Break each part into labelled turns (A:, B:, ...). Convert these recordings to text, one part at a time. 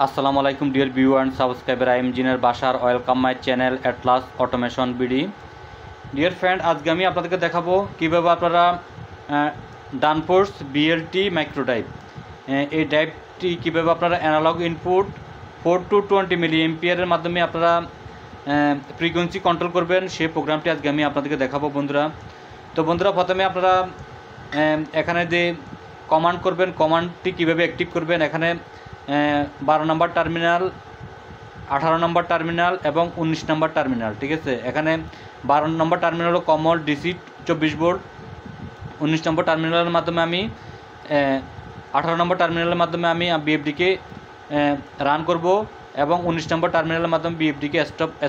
A: Assalamu alaikum dear viewer and subscriber. I am Engineer Bashar. Welcome my channel Atlas Automation BD. Dear friend, আজকে আমি আপনাদেরকে দেখাবো কিভাবে আপনারা ডানফোর্স BLT মাইক্রো ড্রাইভ এই ড্রাইভটি কিভাবে আপনারা অ্যানালগ ইনপুট 4 to 20 মিলি এম্পিয়ারের মাধ্যমে আপনারা ফ্রিকোয়েন্সি কন্ট্রোল করবেন সেই প্রোগ্রামটি আজকে আমি আপনাদেরকে দেখাবো বন্ধুরা। তো বন্ধুরা, প্রথমে আপনারা এখানে যে কমান্ড করবেন, কমান্ডটি কীভাবে অ্যাক্টিভ করবেন, এখানে 12 নম্বর টার্মিনাল, 18 নম্বর টার্মিনাল এবং 19 নম্বর টার্মিনাল, ঠিক আছে। এখানে 12 নম্বর টার্মিনাল হলো কমন ডিসি 24 ভোল্ট, 19 নম্বর টার্মিনালের মাধ্যমে আমি 18 নম্বর টার্মিনালের মাধ্যমে আমি বিএফডিকে রান করব এবং 19 নম্বর টার্মিনালের মাধ্যমে বিএফডিকে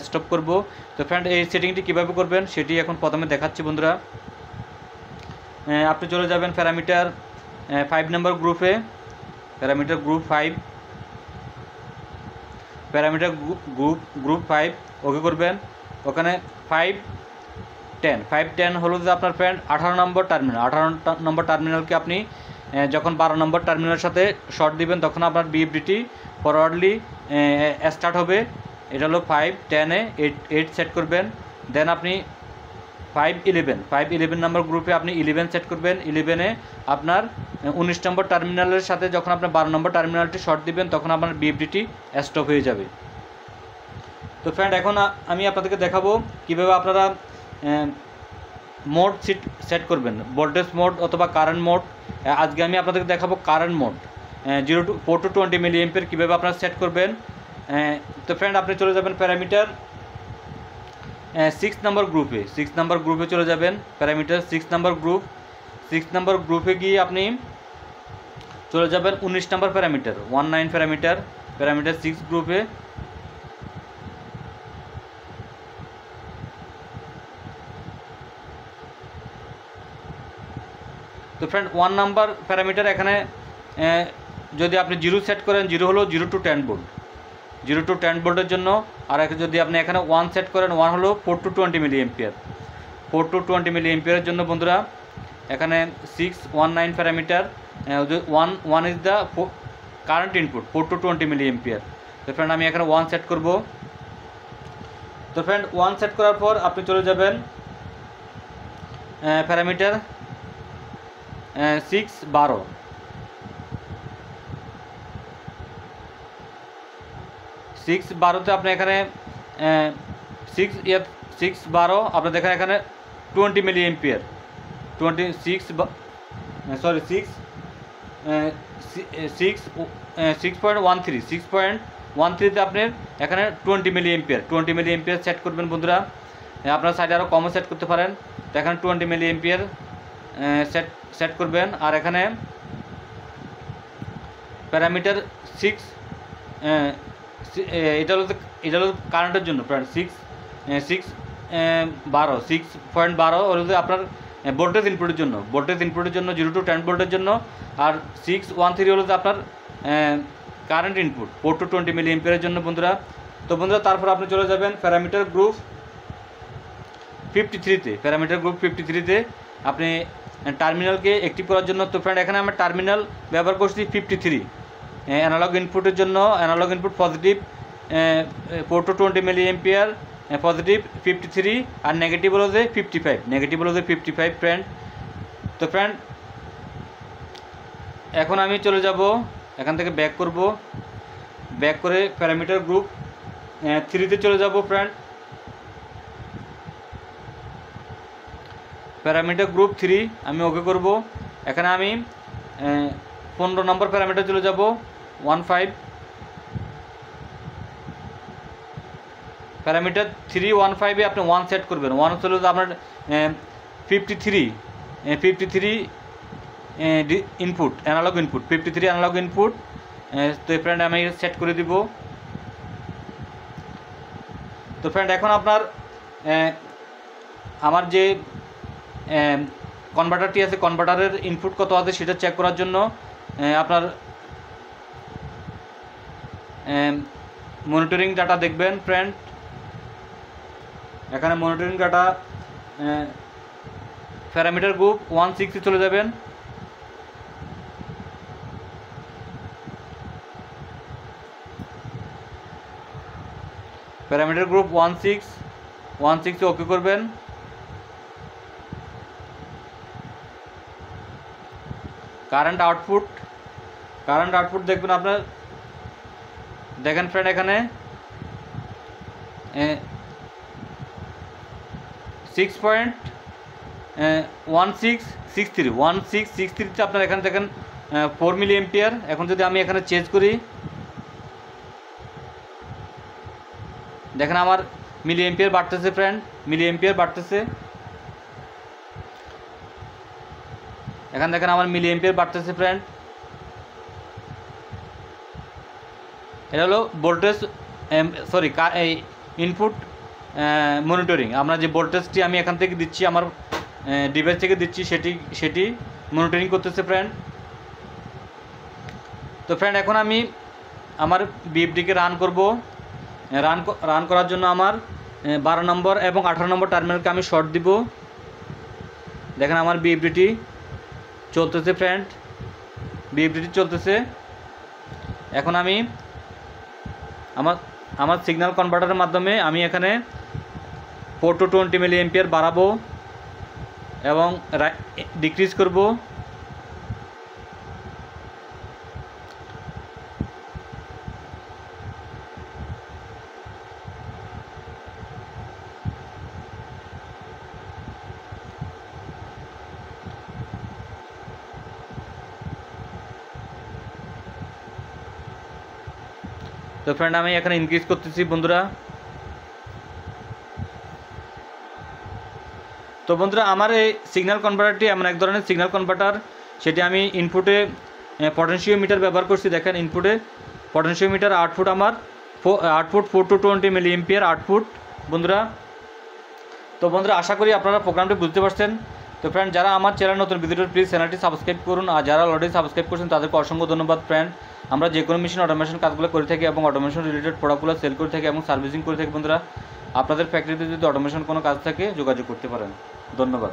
A: স্টপ করব। তো ফ্রেন্ড, এই সেটিংটি কীভাবে করবেন সেটি এখন প্রথমে দেখাচ্ছি বন্ধুরা। আপনি চলে যাবেন প্যারামিটার 5 নম্বর গ্রুপে, প্যারামিটার গ্রুপ 5, প্যারামিটার গ্রুপ 5 ওকে করবেন। ওখানে 510 হলো যে আপনার ফ্রেন্ড 18 নম্বর টার্মিনাল, 18 নম্বর টার্মিনালকে আপনি যখন 12 নম্বর টার্মিনালের সাথে শর্ট দিবেন তখন আপনার বিএফডিটি ফরওয়ার্ডলি স্টার্ট হবে। এটা হলো 510-এ 8 সেট করবেন। দেন আপনি 511 নম্বর গ্রুপে আপনি 11 সেট করবেন। 11-এ আপনার 19 নম্বর টার্মিনালের সাথে যখন আপনি 12 নম্বর টার্মিনালটি শর্ট দিবেন তখন আপনার বিএফডিটি স্টপ হয়ে যাবে। তো ফ্রেন্ড, এখন আমি আপনাদেরকে দেখাবো কিভাবে আপনারা মোড সেট করবেন, ভোল্টেজ মোড অথবা কারেন্ট মোড। আজকে আমি আপনাদেরকে দেখাবো current mode 4 to 20 milliampere কীভাবে আপনারা সেট করবেন। তো ফ্রেন্ড, আপনি চলে যাবেন প্যারামিটার 6 নম্বর গ্রুপে চলে যাবেন। প্যারামিটার 6 নম্বর গ্রুপে গিয়ে আপনি চলে যাবেন 19 নম্বর প্যারামিটার, 19 প্যারামিটার 6 গ্রুপে। তো ফ্রেন্ড, 1 নাম্বার প্যারামিটার এখানে যদি আপনি 0 সেট করেন, 0 হলো 0 to 10 ভোল্ট, 0 to 10 ভোল্টের জন্য। আর যদি আপনি এখানে 1 সেট করেন, 1 হলো 4 to 20 মিলি এম্পিয়ার, 4 to 20 মিলি এম্পিয়ারের জন্য বন্ধুরা। এখানে 619 parameter, 1 is the current input 4 to 20 milliampere. তো ফ্রেন্ড, আমি এখানে 1 সেট করব। তো ফ্রেন্ড, 1 সেট করার পর আপনি চলে যাবেন প্যারামিটার 612-তে আপনি এখানে 612 আপনি দেখেন এখানে 20 মিলি এম্পিয়ার, 6.13তে আপনি এখানে 20 মিলি এম্পিয়ার সেট করবেন বন্ধুরা। আপনার সাইডে আরও কমও সেট করতে পারেন। তো এখানে 20 মিলি এম্পিয়ার সেট করবেন। আর এখানে প্যারামিটার 6 এটা হলো কারেন্টের জন্য, প্রায় 6.12 হলো আপনার ভোল্টেজ ইনপুটের জন্য 0 to 10 ভোল্টের জন্য। আর 613 হলো আপনার কারেন্ট ইনপুট 4 to 20 মিলি এম্পিয়ারের জন্য বন্ধুরা। তো বন্ধুরা, তারপর আপনি চলে যাবেন প্যারামিটার গ্রুপ 53-তে আপনি টার্মিনালকে অ্যাক্টিভ করার জন্য। তো ফ্রেন্ড, এখানে আমরা টার্মিনাল ব্যবহার করছি 53 অ্যানালগ ইনপুটের জন্য। Analog input positive 4 to 20 milliampere positive 53, আর নেগেটিভ হলো যে 55 ফ্রেন্ড। তো ফ্রেন্ড, এখন আমি চলে যাব, এখান থেকে ব্যাক করে প্যারামিটার গ্রুপ 3-তে চলে যাব ফ্রেন্ড। প্যারামিটার গ্রুপ 3 আমি ওকে করব। এখানে আমি 15 নম্বর প্যারামিটার চলে যাব, 15 প্যারামিটার 315-এ আপনি 1 সেট করবেন। 1 হচ্ছে আপনার 53 input, analog input 53 analog input. তো ফ্রেন্ড, আমি সেট করে দিব। তো ফ্রেন্ড, এখন আপনার আমার যে কনভার্টারটি আছে, কনভার্টারের ইনপুট কত আছে সেটা চেক করার জন্য আপনার মনিটরিং ডাটা দেখবেন ফ্রেন্ড। এখানে মনিটরিং ডাটা প্যারামিটার গ্রুপ 16-এ চলে যাবেন। প্যারামিটার গ্রুপ 16 ওকে করবেন। কারেন্ট আউটপুট দেখবেন আপনার, দেখেন ফ্রেন্ড এখানে 6.1663 আপনার এখানে দেখেন 4 মিলি এম্পিয়ার। এখন যদি আমি এখানে চেঞ্জ করি, দেখেন আমার মিলি এম্পিয়ার বাড়তেছে ফ্রেন্ড, এখানে দেখেন আমার মিলি এম্পিয়ার বাড়তেছে ফ্রেন্ড। এটা হলো ভোল্টেজ এই ইনপুট মনিটরিং। আমরা যে ভোল্টেজটি আমি এখান থেকে দিচ্ছি, আমার ডিভাইস থেকে দিচ্ছি, সেটি মনিটরিং করতেছে ফ্রেন্ড। তো ফ্রেন্ড এখন আমি আমার বিএফডিকে রান করব। রান করার জন্য আমার 12 নম্বর এবং 18 নম্বর টার্মিনালকে আমি শর্ট দিব। দেখেন আমার বিএফডিটি চলতেছে ফ্রেন্ড, চলতেছে। এখন আমি আমার সিগন্যাল কনভার্টারের মাধ্যমে আমি এখানে 4 to 20 মিলি এম্পিয়ার বাড়াবো এবং ডিক্রিজ করব। তো ফ্রেন্ড আমি এখানে ইনক্রিজ করতেছি বন্ধুরা। তো বন্ধুরা আমার এই সিগন্যাল কনভার্টারটি এমন এক ধরনের সিগন্যাল কনভার্টার, সেটি আমি ইনপুটে পটেনশিওমিটার ব্যবহার করছি। দেখেন ইনপুটে পটেনশিওমিটার, আউটপুট আমার 4 to 20 মিলি এম্পিয়ার আউটপুট বন্ধুরা। তো বন্ধুরা আশা করি আপনারা প্রোগ্রামটি বুঝতে পারছেন। তো ফ্রেন্ড যারা আমার চ্যানেল নতুন ভিডিওটি প্লিজ চ্যানেলটি সাবস্ক্রাইব করুন, আর যারা অলরেডি সাবস্ক্রাইব করছেন তাদেরকে অসংখ্য ধন্যবাদ ফ্রেন্ড। আমরা যে কোনো মেশিন অটোমেশন কাজগুলো করে থাকি এবং অটোমেশন রিলেটেড প্রোডাক্টগুলো সেল করে থাকি এবং সার্ভিসিং করে থাকি বন্ধুরা। আপনাদের ফ্যাক্টরিতে যদি অটোমেশন কোনো কাজ থাকে যোগাযোগ করতে পারেন। ধন্যবাদ।